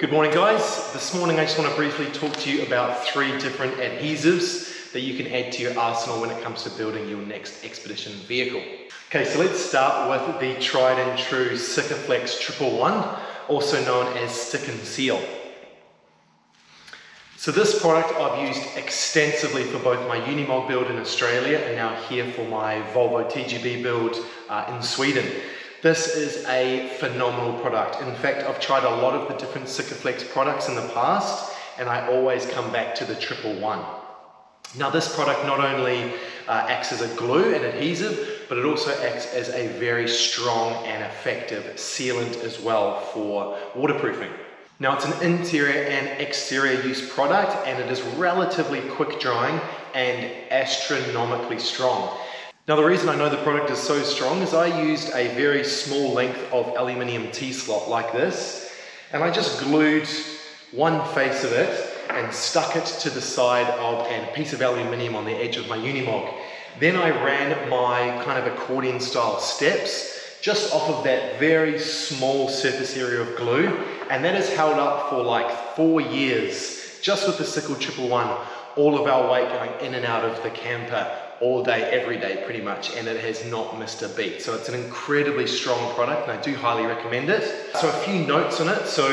Good morning guys. This morning I just want to briefly talk to you about 3 different adhesives that you can add to your arsenal when it comes to building your next expedition vehicle. Okay, so let's start with the tried and true Sikaflex 111, also known as Stick and Seal. So this product I've used extensively for both my Unimog build in Australia and now here for my Volvo TGB build in Sweden. This is a phenomenal product. In fact, I've tried a lot of the different Sikaflex products in the past and I always come back to the 111. Now this product not only acts as a glue and adhesive, but it also acts as a very strong and effective sealant as well for waterproofing. Now it's an interior and exterior use product and it is relatively quick drying and astronomically strong. Now the reason I know the product is so strong is I used a very small length of aluminium T-slot like this, and I just glued one face of it and stuck it to the side of a piece of aluminium on the edge of my Unimog. Then I ran my kind of accordion style steps just off of that very small surface area of glue, and that has held up for like 4 years just with the Sickle 111, all of our weight going in and out of the camper all day, every day pretty much, and it has not missed a beat. So it's an incredibly strong product and I do highly recommend it. So a few notes on it. So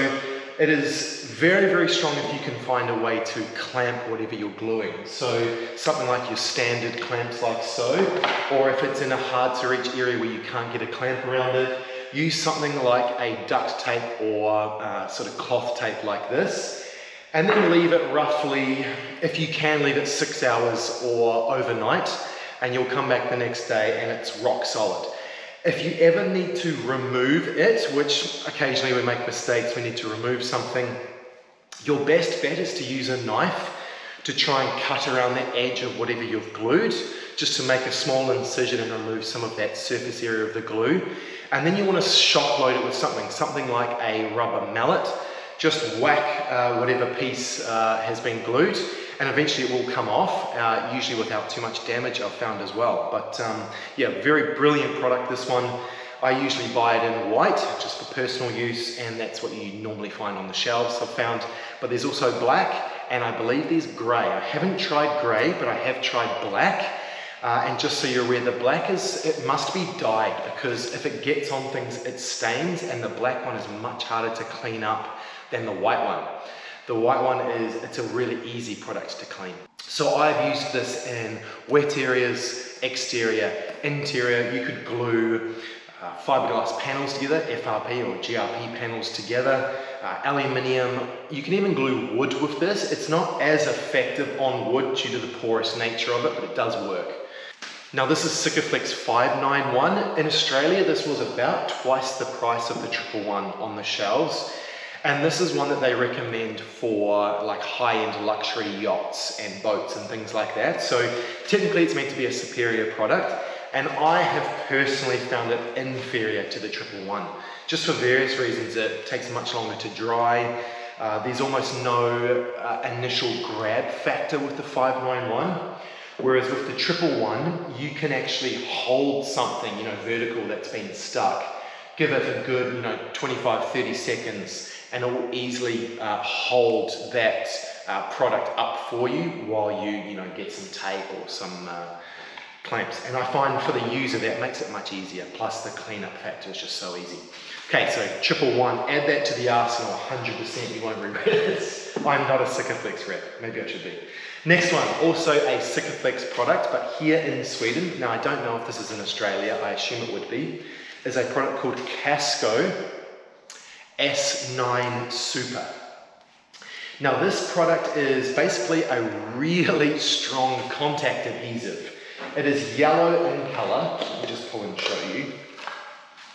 it is very, very strong if you can find a way to clamp whatever you're gluing. So something like your standard clamps like so, or if it's in a hard to reach area where you can't get a clamp around it, use something like a duct tape or sort of cloth tape like this. And then leave it roughly, if you can, leave it 6 hours or overnight, and you'll come back the next day and it's rock solid. If you ever need to remove it, which occasionally we make mistakes, we need to remove something, your best bet is to use a knife to try and cut around the edge of whatever you've glued, just to make a small incision and remove some of that surface area of the glue. And then you want to shock load it with something like a rubber mallet. Just whack whatever piece has been glued and eventually it will come off, usually without too much damage I've found as well. But yeah, very brilliant product this one. I usually buy it in white just for personal use and that's what you normally find on the shelves I've found. But there's also black and I believe there's grey. I haven't tried grey, but I have tried black. And just so you're aware, the black it must be dyed because if it gets on things it stains, and the black one is much harder to clean up than the white one. The white one it's a really easy product to clean. So I've used this in wet areas, exterior, interior. You could glue fiberglass panels together, FRP or GRP panels together, aluminium. You can even glue wood with this. It's not as effective on wood due to the porous nature of it, but it does work. Now this is Sikaflex 591. In Australia, this was about twice the price of the 111 on the shelves. And this is one that they recommend for like high-end luxury yachts and boats and things like that. So technically it's meant to be a superior product. And I have personally found it inferior to the 111. Just for various reasons. It takes much longer to dry. There's almost no initial grab factor with the 591. Whereas with the 111, you can actually hold something, vertical that's been stuck. Give it a good, 25-30 seconds and it will easily hold that product up for you while you, get some tape or some clamps. And I find for the user that makes it much easier. Plus the cleanup factor is just so easy. Okay, so 111, add that to the arsenal 100%, you won't regret it. I'm not a Sikaflex rep, maybe I should be. Next one, also a Sikaflex product, but here in Sweden. Now I don't know if this is in Australia, I assume it would be. Is a product called Casco S9 Super. Now this product is basically a really strong contact adhesive. It is yellow in color. Let me just pull and show you.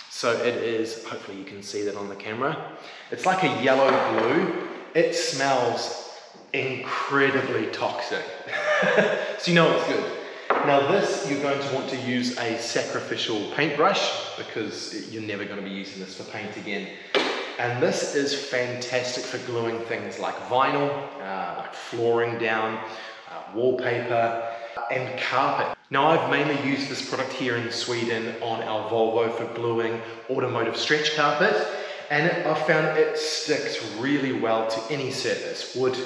So it is, hopefully you can see that on the camera. It's like a yellow glue. It smells incredibly toxic. So you know it's good. Now this, you're going to want to use a sacrificial paintbrush because you're never going to be using this for paint again. And this is fantastic for gluing things like vinyl, like flooring down, wallpaper, and carpet. Now I've mainly used this product here in Sweden on our Volvo for gluing automotive stretch carpet, and I found it sticks really well to any surface, wood,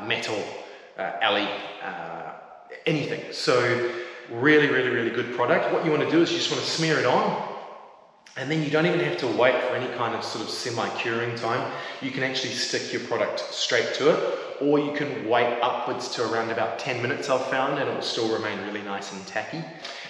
metal, alley, anything. So really good product. What you want to do is you just want to smear it on, and then you don't even have to wait for any kind of sort of semi-curing time. You can actually stick your product straight to it, or you can wait upwards to around about 10 minutes I've found, and it will still remain really nice and tacky.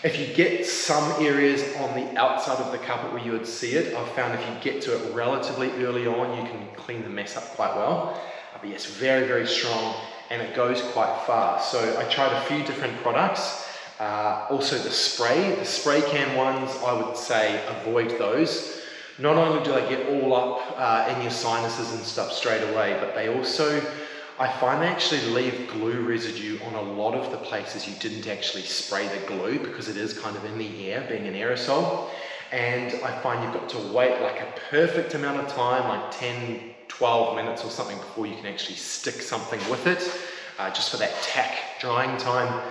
If you get some areas on the outside of the carpet where you would see it, I've found if you get to it relatively early on, you can clean the mess up quite well. But yes, very strong, and it goes quite far. So I tried a few different products. Also the spray can ones, I would say avoid those. Not only do they get all up in your sinuses and stuff straight away, but they also, I find they actually leave glue residue on a lot of the places you didn't actually spray the glue, because it is kind of in the air, being an aerosol. And I find you've got to wait like a perfect amount of time, like 10, 12 minutes or something, before you can actually stick something with it, just for that tack drying time.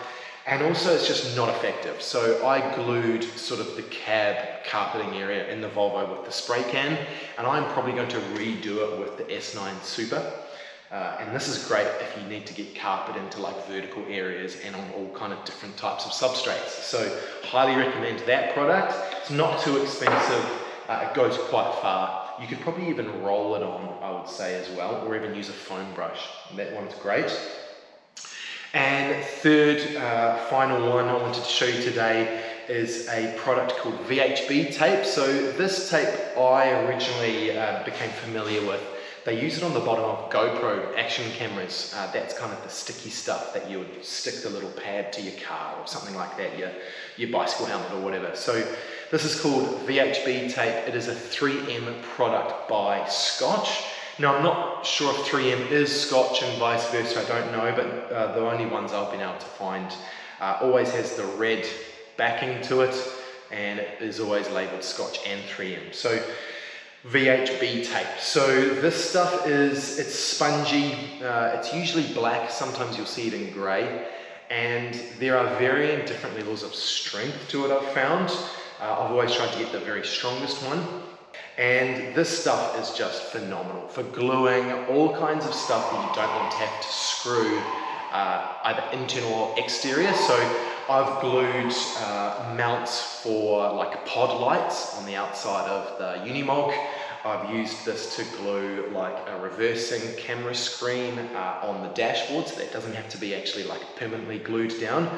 And also it's just not effective. So I glued sort of the cab carpeting area in the Volvo with the spray can, and I'm probably going to redo it with the S9 Super. And this is great if you need to get carpet into like vertical areas and on all kind of different types of substrates. So highly recommend that product. It's not too expensive. It goes quite far. You could probably even roll it on, I would say, as well, or even use a foam brush. That one's great. And third, final one I wanted to show you today is a product called VHB tape. So this tape I originally became familiar with. They use it on the bottom of GoPro action cameras. That's kind of the sticky stuff that you would stick the little pad to your car or something like that, your bicycle helmet or whatever. So this is called VHB tape. It is a 3M product by Scotch. Now I'm not sure if 3M is Scotch and vice versa, I don't know, but the only ones I've been able to find always has the red backing to it, and it is always labelled Scotch and 3M. So VHB tape. So this stuff it's spongy, it's usually black, sometimes you'll see it in grey, and there are varying different levels of strength to it I've found. I've always tried to get the very strongest one. And this stuff is just phenomenal for gluing all kinds of stuff that you don't want to have to screw either internal or exterior. So I've glued mounts for like pod lights on the outside of the Unimog. I've used this to glue like a reversing camera screen on the dashboard, so that it doesn't have to be actually like permanently glued down,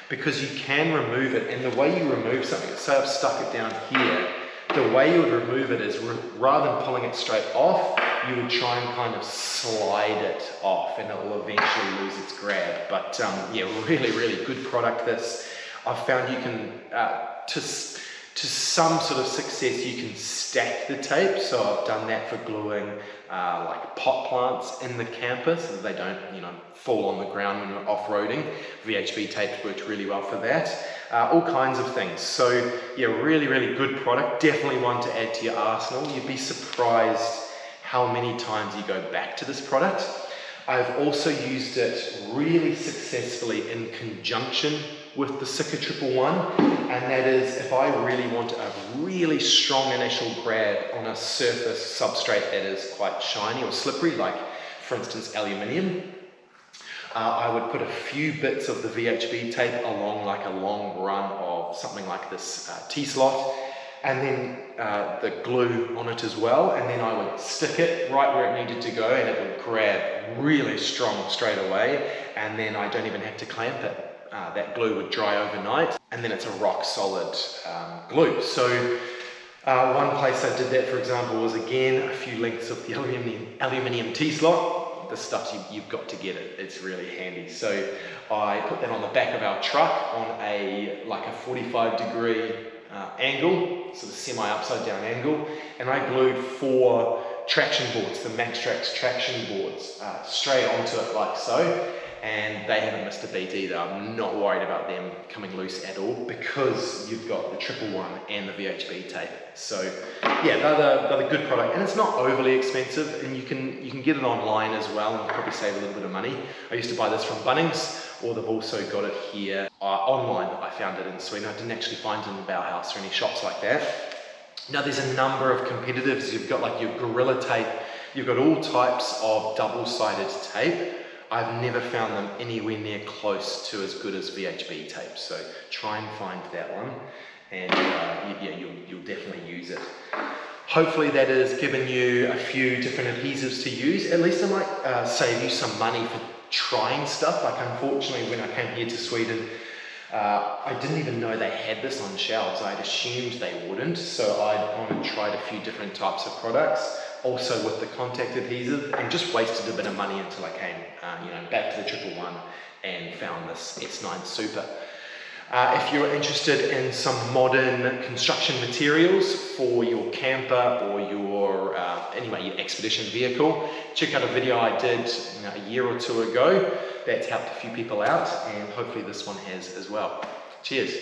because you can remove it. And the way you remove something, say I've stuck it down here, the way you would remove it is rather than pulling it straight off, you would try and kind of slide it off, and it will eventually lose its grab. But yeah, really good product this. I've found you can, to some sort of success, you can stack the tape. So I've done that for gluing like pot plants in the camper so that they don't, fall on the ground when you're off-roading. VHB tape works really well for that. All kinds of things. So yeah, really good product. Definitely one to add to your arsenal. You'd be surprised how many times you go back to this product. I've also used it really successfully in conjunction with the Sika 111, and that is if I really want a really strong initial grab on a surface substrate that is quite shiny or slippery, like for instance aluminium, I would put a few bits of the VHB tape along like a long run of something like this T-slot, and then the glue on it as well, and then I would stick it right where it needed to go, and it would grab really strong straight away, and then I don't even have to clamp it. That glue would dry overnight, and then it's a rock solid glue. So one place I did that, for example, was again a few lengths of the aluminium T-slot. The stuff you've got to get it. It's really handy. So I put that on the back of our truck on like a 45-degree angle, sort of semi-upside down angle, and I glued 4 traction boards, the Maxtrax traction boards, straight onto it like so, and they haven't missed a beat either. I'm not worried about them coming loose at all, because you've got the 111 and the VHB tape. So yeah, they're a good product, and it's not overly expensive, and you can get it online as well, and probably save a little bit of money. I used to buy this from Bunnings, or they've also got it here online. I found it in Sweden. I didn't actually find it in Bauhaus or any shops like that. Now there's a number of competitors. You've got like your Gorilla Tape, you've got all types of double-sided tape. I've never found them anywhere near close to as good as VHB tape, so try and find that one, and yeah, you'll definitely use it. Hopefully that has given you a few different adhesives to use. At least it might save you some money for trying stuff. Like unfortunately when I came here to Sweden, I didn't even know they had this on shelves. I'd assumed they wouldn't, so I'd gone and tried a few different types of products, also with the contact adhesive, and just wasted a bit of money until I came back to the 111 and found this S9 Super. If you're interested in some modern construction materials for your camper or your your expedition vehicle, check out a video I did a year or two ago that's helped a few people out, and hopefully this one has as well. Cheers.